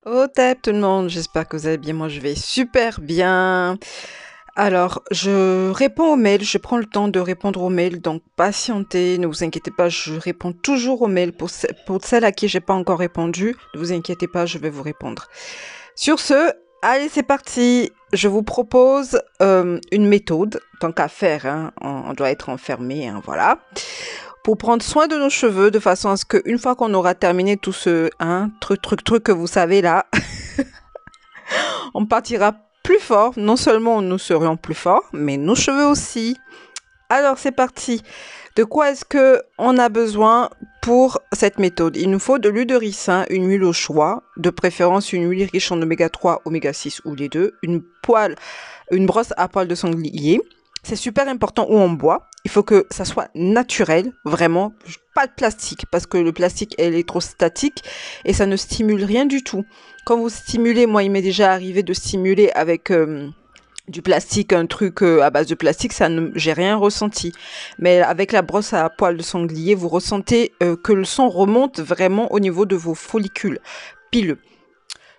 Au top tout le monde, j'espère que vous allez bien, moi je vais super bien. Alors, je réponds aux mails, je prends le temps de répondre aux mails, donc patientez, ne vous inquiétez pas, je réponds toujours aux mails pour celles à qui j'ai pas encore répondu, ne vous inquiétez pas, je vais vous répondre. Sur ce, allez c'est parti, je vous propose une méthode, tant qu'à faire, hein, on doit être enfermé, hein, voilà, pour prendre soin de nos cheveux de façon à ce qu'une fois qu'on aura terminé tout ce truc que vous savez là, on partira plus fort. Non seulement nous serions plus forts, mais nos cheveux aussi. Alors c'est parti. De quoi est-ce que on a besoin pour cette méthode? Il nous faut de l'huile de ricin, une huile au choix, de préférence une huile riche en oméga 3, oméga 6 ou les deux, une brosse à poils de sanglier. C'est super important où on boit. Il faut que ça soit naturel, vraiment, pas de plastique, parce que le plastique est électrostatique et ça ne stimule rien du tout. Quand vous stimulez, moi il m'est déjà arrivé de stimuler avec du plastique, un truc à base de plastique, j'ai rien ressenti. Mais avec la brosse à poils de sanglier, vous ressentez que le sang remonte vraiment au niveau de vos follicules pileux.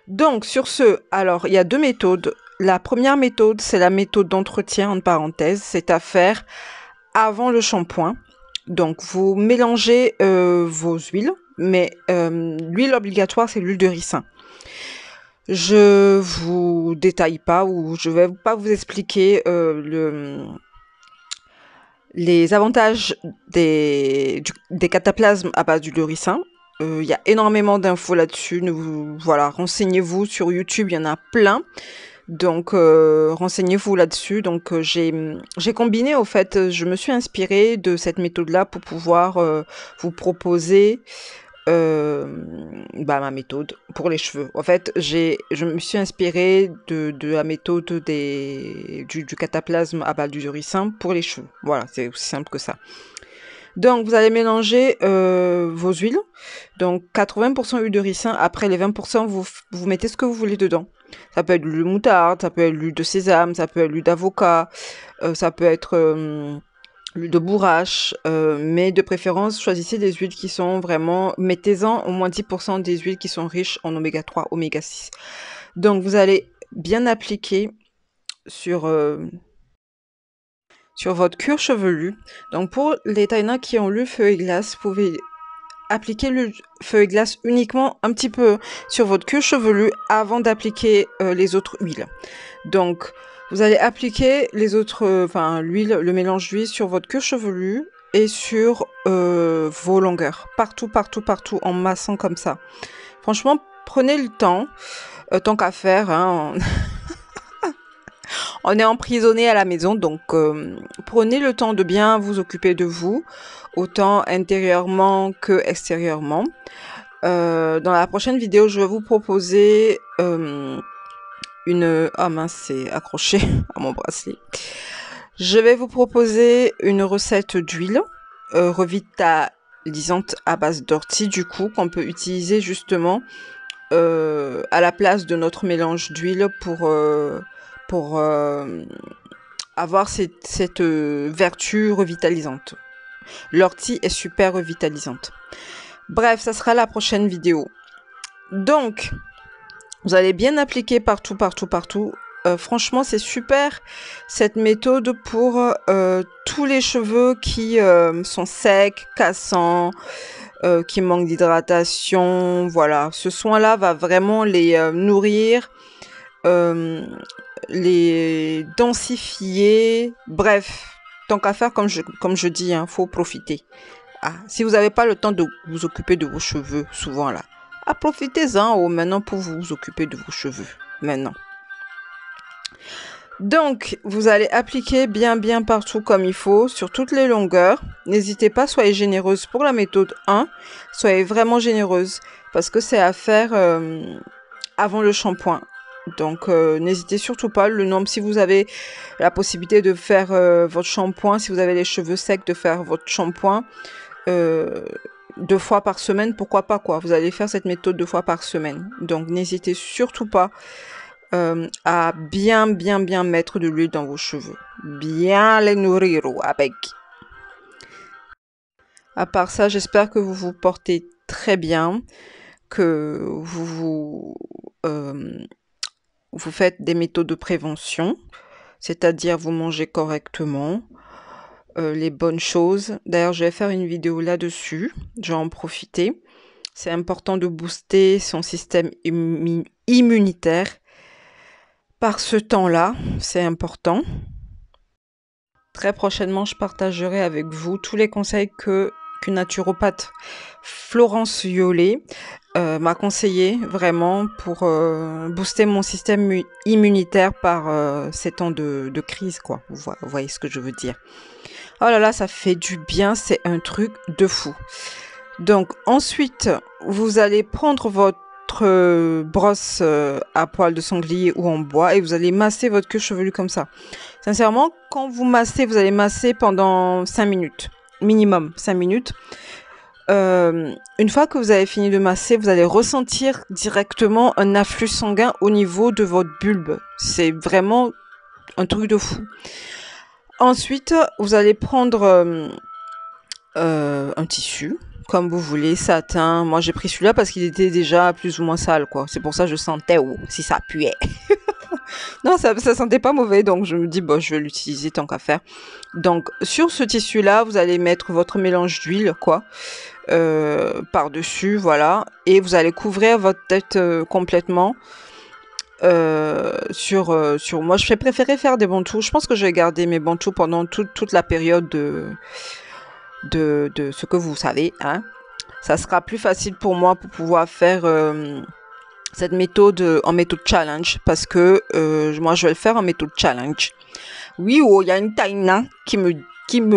Donc sur ce, alors il y a deux méthodes. La première méthode, c'est la méthode d'entretien, entre parenthèses, c'est à faire avant le shampoing. Donc vous mélangez vos huiles, mais l'huile obligatoire, c'est l'huile de ricin. Je vous détaille pas ou je vais pas vous expliquer les avantages des cataplasmes à base d'huile de ricin. Il y a énormément d'infos là-dessus. Voilà, renseignez-vous sur YouTube, il y en a plein. Donc renseignez-vous là-dessus. Donc j'ai combiné, au fait, je me suis inspirée de cette méthode-là pour pouvoir vous proposer ma méthode pour les cheveux. En fait, je me suis inspirée de la méthode du cataplasme à base du ricin pour les cheveux. Voilà, c'est aussi simple que ça. Donc, vous allez mélanger vos huiles. Donc, 80% huile de ricin. Après, les 20%, vous mettez ce que vous voulez dedans. Ça peut être l'huile de moutarde, ça peut être l'huile de sésame, ça peut être l'huile d'avocat, ça peut être l'huile de bourrache, mais de préférence, choisissez des huiles qui sont vraiment... Mettez-en au moins 10% des huiles qui sont riches en oméga 3, oméga 6. Donc, vous allez bien appliquer sur votre cuir chevelu. Donc pour les taïnas qui ont le feu et glace, vous pouvez appliquer le feu et glace uniquement un petit peu sur votre cuir chevelu avant d'appliquer les autres huiles. Donc vous allez appliquer les autres, l'huile, le mélange d'huile sur votre cuir chevelu et sur vos longueurs, partout, en massant comme ça. Franchement, prenez le temps, tant qu'à faire, hein, on est emprisonné à la maison, donc prenez le temps de bien vous occuper de vous, autant intérieurement que extérieurement. Dans la prochaine vidéo, je vais vous proposer une... Ah mince, c'est accroché à mon bracelet. Je vais vous proposer une recette d'huile revitalisante à base d'ortie, du coup, qu'on peut utiliser justement à la place de notre mélange d'huile pour avoir cette vertu revitalisante. L'ortie est super revitalisante. Bref, ça sera la prochaine vidéo. Donc, vous allez bien appliquer partout. Franchement, c'est super cette méthode pour tous les cheveux qui sont secs, cassants, qui manquent d'hydratation. Voilà, ce soin-là va vraiment les nourrir, les densifier. Bref, tant qu'à faire, comme je dis, hein, faut profiter. Ah, si vous n'avez pas le temps de vous occuper de vos cheveux, souvent là, profitez-en maintenant pour vous occuper de vos cheveux. Maintenant. Donc, vous allez appliquer bien partout comme il faut, sur toutes les longueurs. N'hésitez pas, soyez généreuse pour la méthode 1. Soyez vraiment généreuse parce que c'est à faire avant le shampoing. Donc, n'hésitez surtout pas. Le nombre, si vous avez la possibilité de faire votre shampoing, si vous avez les cheveux secs, de faire votre shampoing 2 fois par semaine, pourquoi pas quoi. Vous allez faire cette méthode 2 fois par semaine. Donc, n'hésitez surtout pas à bien mettre de l'huile dans vos cheveux. Bien les nourrir avec. À part ça, j'espère que vous vous portez très bien, que vous vous faites des méthodes de prévention, c'est-à-dire vous mangez correctement, les bonnes choses. D'ailleurs, je vais faire une vidéo là-dessus, je vais en profiter. C'est important de booster son système immunitaire par ce temps-là, c'est important. Très prochainement, je partagerai avec vous tous les conseils qu'une naturopathe, Florence Yollet, m'a conseillé vraiment pour booster mon système immunitaire par ces temps de crise, quoi. Vous voyez ce que je veux dire. Oh là là, ça fait du bien, c'est un truc de fou. Donc ensuite, vous allez prendre votre brosse à poils de sanglier ou en bois et vous allez masser votre queue chevelue comme ça. Sincèrement, quand vous massez, vous allez masser pendant 5 minutes, minimum 5 minutes. Une fois que vous avez fini de masser, vous allez ressentir directement un afflux sanguin au niveau de votre bulbe. C'est vraiment un truc de fou. Ensuite, vous allez prendre un tissu, comme vous voulez, satin. Moi, j'ai pris celui-là parce qu'il était déjà plus ou moins sale, quoi. C'est pour ça que je sentais si ça puait. Non, ça sentait pas mauvais, donc je me dis, bon, je vais l'utiliser tant qu'à faire. Donc, sur ce tissu-là, vous allez mettre votre mélange d'huile, quoi, par-dessus, voilà. Et vous allez couvrir votre tête complètement. Sur moi, je préférer faire des bantous. Je pense que je vais garder mes bantous pendant toute la période de ce que vous savez, hein. Ça sera plus facile pour moi pour pouvoir faire cette méthode en méthode challenge parce que moi je vais le faire en méthode challenge. Oui, oh, il y a une Taina qui me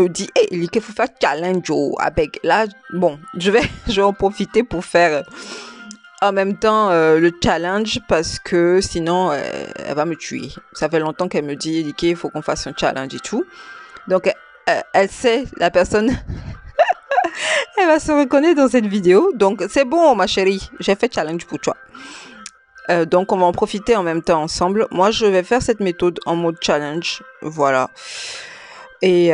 dit hey, qu'il faut faire challenge oh, avec là bon, je vais en profiter pour faire en même temps le challenge parce que sinon elle va me tuer. Ça fait longtemps qu'elle me dit qu'il faut qu'on fasse un challenge et tout. Donc elle sait, la personne elle va se reconnaître dans cette vidéo. Donc, c'est bon, ma chérie. J'ai fait challenge pour toi. Donc, on va en profiter en même temps ensemble. Moi, je vais faire cette méthode en mode challenge. Voilà. Et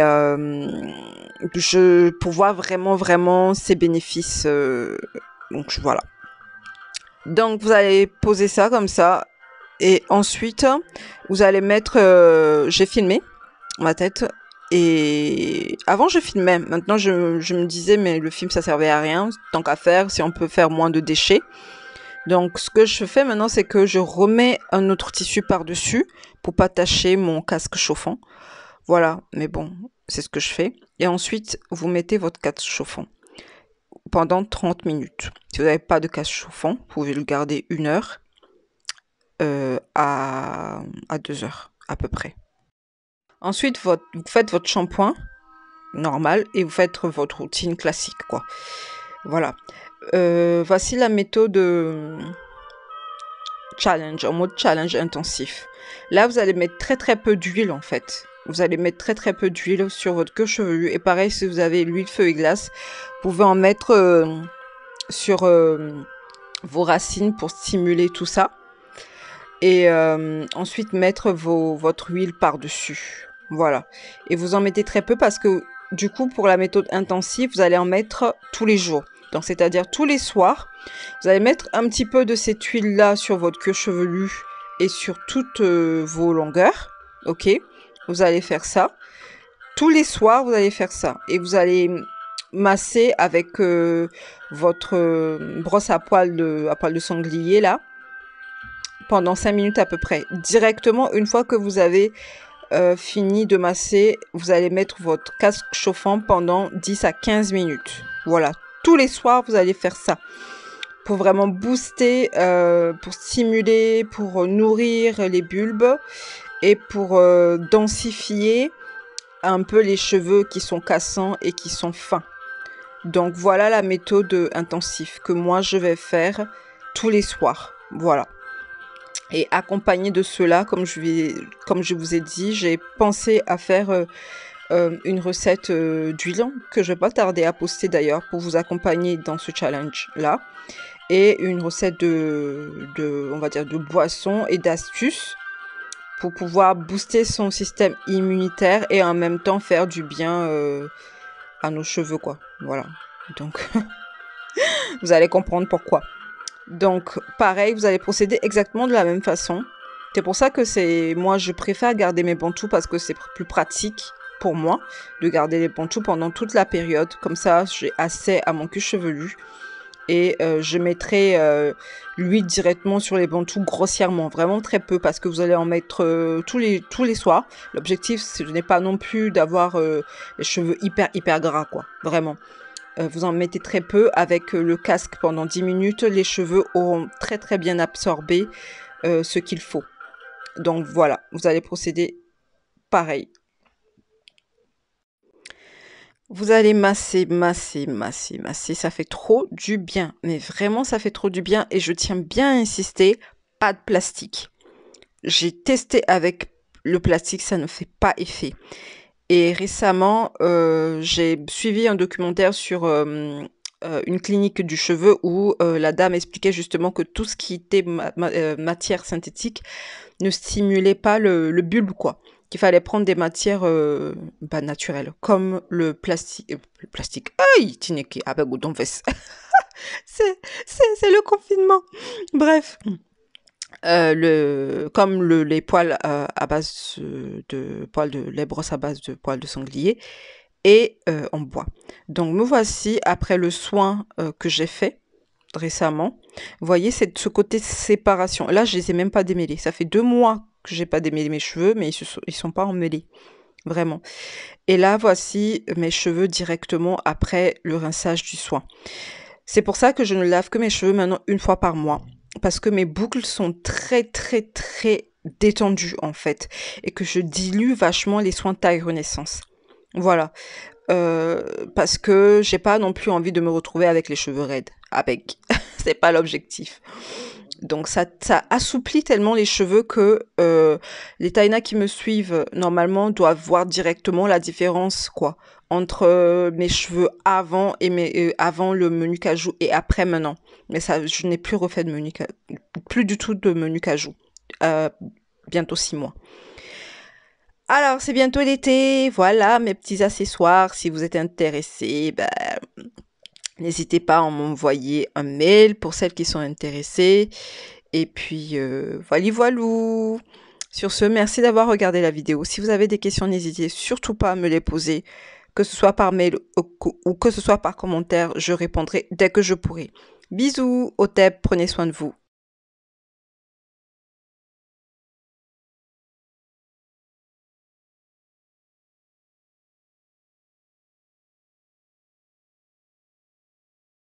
pour voir vraiment ses bénéfices. Donc, voilà. Donc, vous allez poser ça comme ça. Et ensuite, vous allez mettre... j'ai filmé ma tête. Et avant, je filmais. Maintenant, je me disais, mais le film, ça servait à rien. Tant qu'à faire, si on peut faire moins de déchets. Donc, ce que je fais maintenant, c'est que je remets un autre tissu par-dessus pour pas tacher mon casque chauffant. Voilà. Mais bon, c'est ce que je fais. Et ensuite, vous mettez votre casque chauffant pendant 30 minutes. Si vous n'avez pas de casque chauffant, vous pouvez le garder 1 heure à 2 heures à peu près. Ensuite, vous faites votre shampoing normal et vous faites votre routine classique, quoi. Voilà. Voici la méthode challenge, en mode challenge intensif. Là, vous allez mettre très peu d'huile, en fait. Vous allez mettre très peu d'huile sur votre queue chevelue. Et pareil, si vous avez l'huile feu et glace, vous pouvez en mettre sur vos racines pour stimuler tout ça. Et ensuite, mettre votre huile par-dessus. Voilà. Et vous en mettez très peu parce que, du coup, pour la méthode intensive, vous allez en mettre tous les jours. Donc, c'est-à-dire tous les soirs, vous allez mettre un petit peu de cette huile-là sur votre queue chevelue et sur toutes vos longueurs. Ok? Vous allez faire ça. Tous les soirs, vous allez faire ça. Et vous allez masser avec votre brosse à poils de sanglier, là, pendant 5 minutes à peu près. Directement, une fois que vous avez fini de masser, vous allez mettre votre casque chauffant pendant 10 à 15 minutes. Voilà. Tous les soirs, vous allez faire ça. Pour vraiment booster, pour stimuler, pour nourrir les bulbes et pour densifier un peu les cheveux qui sont cassants et qui sont fins. Donc voilà la méthode intensive que moi je vais faire tous les soirs. Voilà. Et accompagné de cela, comme je vous ai dit, j'ai pensé à faire une recette d'huile que je vais pas tarder à poster d'ailleurs pour vous accompagner dans ce challenge-là. Et une recette on va dire, de boisson et d'astuces pour pouvoir booster son système immunitaire et en même temps faire du bien à nos cheveux, quoi. Voilà. Donc, vous allez comprendre pourquoi. Donc, pareil, vous allez procéder exactement de la même façon. C'est pour ça que moi, je préfère garder mes bantous parce que c'est plus pratique pour moi de garder les bantous pendant toute la période. Comme ça, j'ai assez à mon cuir chevelu. Et je mettrai l'huile directement sur les bantous grossièrement, vraiment très peu parce que vous allez en mettre tous les soirs. L'objectif, ce n'est pas non plus d'avoir les cheveux hyper gras, quoi, vraiment. Vous en mettez très peu avec le casque pendant 10 minutes. Les cheveux auront très bien absorbé ce qu'il faut. Donc voilà, vous allez procéder pareil. Vous allez masser, ça fait trop du bien. Mais vraiment, ça fait trop du bien et je tiens bien à insister, pas de plastique. J'ai testé avec le plastique, ça ne fait pas effet. Et récemment, j'ai suivi un documentaire sur une clinique du cheveu où la dame expliquait justement que tout ce qui était matière synthétique ne stimulait pas le bulbe, quoi. Qu'il fallait prendre des matières naturelles, comme le plastique. Le plastique. Aïe, Tineke, avec Goudon Vest. C'est le confinement. Bref. Les poils à base les brosses à base de poils de sanglier et en bois. Donc me voici après le soin que j'ai fait récemment. Vous voyez ce côté séparation. Là, je les ai même pas démêlés. Ça fait 2 mois que j'ai pas démêlé mes cheveux, mais ils sont pas emmêlés. Vraiment. Et là, voici mes cheveux directement après le rinçage du soin. C'est pour ça que je ne lave que mes cheveux maintenant une fois par mois. Parce que mes boucles sont très détendues en fait. Et que je dilue vachement les soins taille renaissance. Voilà. Parce que j'ai pas non plus envie de me retrouver avec les cheveux raides. Avec. C'est pas l'objectif. Donc ça assouplit tellement les cheveux que les Taïnas qui me suivent normalement doivent voir directement la différence quoi entre mes cheveux avant et avant le menu cajou et après maintenant. Mais ça, je n'ai plus refait de menu plus du tout de menu cajou. Bientôt 6 mois. Alors c'est bientôt l'été, voilà mes petits accessoires. Si vous êtes intéressés, n'hésitez pas à m'envoyer un mail pour celles qui sont intéressées. Et puis, voilou. Sur ce, merci d'avoir regardé la vidéo. Si vous avez des questions, n'hésitez surtout pas à me les poser, que ce soit par mail ou que ce soit par commentaire. Je répondrai dès que je pourrai. Bisous, au TEP, prenez soin de vous.